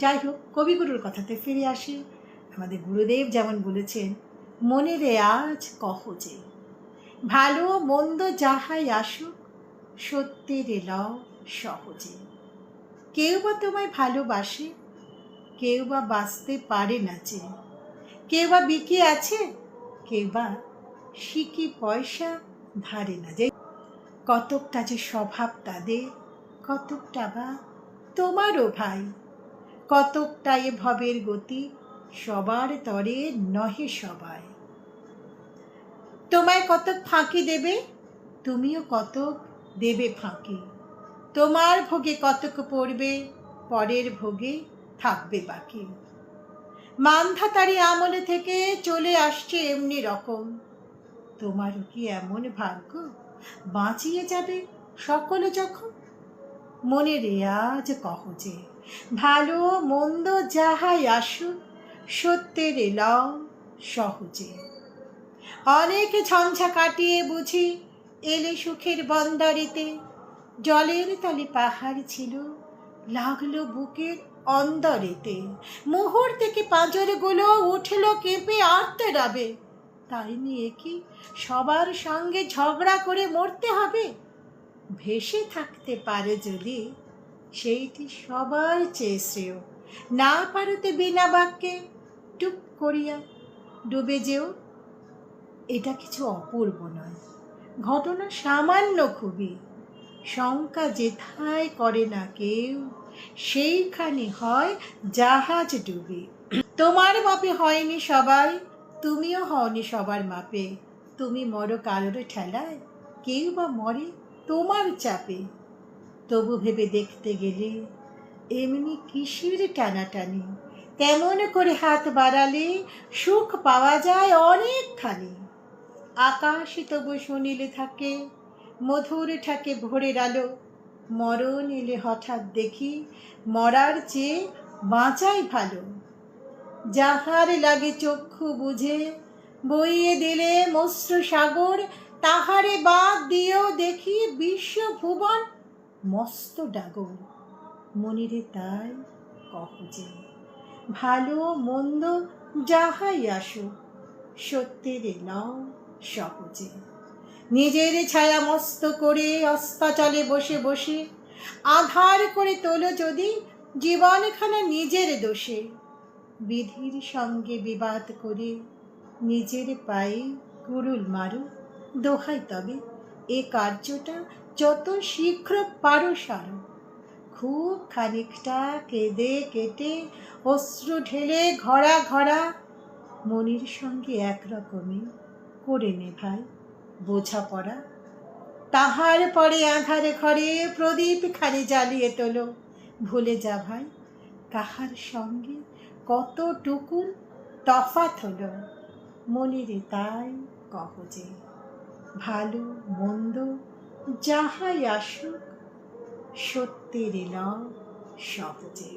যাই হোক, কবিগুরুর কথাতে ফিরে আসি। আমাদের গুরুদেব যেমন বলেছেন, মনে রে আজ কহ যে, ভালো মন্দ যাহাই আসুক, সত্যের লও সহজে। কেউ বা তোমায় ভালোবাসে, কেউ বা বাঁচতে পারে না যে, কেউ বা বিকি আছে, কেউ বা সিকি পয়সা ধারে না যে। কতকটা যে স্বভাব তাদের, কতকটা বা তোমারও ভাই, কতকটা এ ভবের গতি, সবার তরে নহে সবাই। তোমায় কতক ফাঁকি দেবে, তুমিও কতক দেবে ফাঁকি। তোমার ভোগে কতক পড়বে, পরের ভোগে থাকবে বাকি। মানধাতারি আমলে থেকে চলে আসছে এমনি রকম, তোমারও কি এমন ভাগ্য বাঁচিয়ে যাবে সকলে যখন? মনে রেয়াজ কহ যে, ভালো মন্দ যাহাই আসুক, সত্যের লও সহজে। অনেক ঝঞ্ঝা কাটিয়ে বুঝি এলে সুখের বন্দরেতে, জলের তলে পাহাড় ছিল, লাগলো বুকের অন্দরেতে। মোহর থেকে পাঁজরগুলো উঠল কেঁপে আর্তরাবে, তাই নিয়ে কি সবার সঙ্গে ঝগড়া করে মরতে হবে? ভেসে থাকতে পারে যদি, সেইটি সবার চেয়ে শ্রেয়। না পারতে বিনা বাক্যে টুপ করিয়া ডুবে যেও, এটা কিছু অপূর্ব নয়, ঘটনা সামান্য খুবই। শঙ্কা যেথায় করে না কেউ, সেইখানে হয় জাহাজ ডুবে। তোমার মাপে হয়নি সবাই, তুমিও হওনি সবার মাপে। তুমি মরো কারোর ঠেলায়, কেউ বা মরে তোমার চাপে। তবু ভেবে দেখতে গেলে এমনি কিসের টানাটানি, কেমন করে হাত বাড়ালে সুখ পাওয়া যায় অনেকখানি। আকাশ তবু শুনিলে থাকে, মধুর ঠাকে ভোরের আলো। মরণ এলে হঠাৎ দেখি, মরার চেয়ে বাঁচাই ভালো। যাহার লাগে চক্ষু বুঝে, বইয়ে দিলে মস্র সাগর, তাহারে বাদ দিয়েও দেখি বিশ্ব ভুবন মস্ত ডাগর। মনিরে তাই কহ যে, ভালো মন্দ যাহাই আসুক, সত্যের লও সহজে। নিজের ছায়া মস্ত করে অস্তাচলে বসে বসে, আধার করে তোলো যদি জীবনখানা নিজের দোষে। বিধির সঙ্গে বিবাদ করে নিজের পায়ে কুড়ুল মারো, দোহাই তবে এ কার্যটা যত শীঘ্র পারো সারো। খুব খানিকটা কেঁদে কেটে অশ্রু ঢেলে ঘরা ঘরা, মনির সঙ্গে একরকমই করে নে ভাই বোঝাপড়া। তাহার পরে আঁধার ঘরে প্রদীপ খানি জ্বালিয়ে তোলো, ভুলে যা ভাই কাহার সঙ্গে কতটুকু তফাৎ হলো। মনিরে তাই কহ যে, ভালো মন্দ যাহাই আসুক, সত্যের লও সহজে।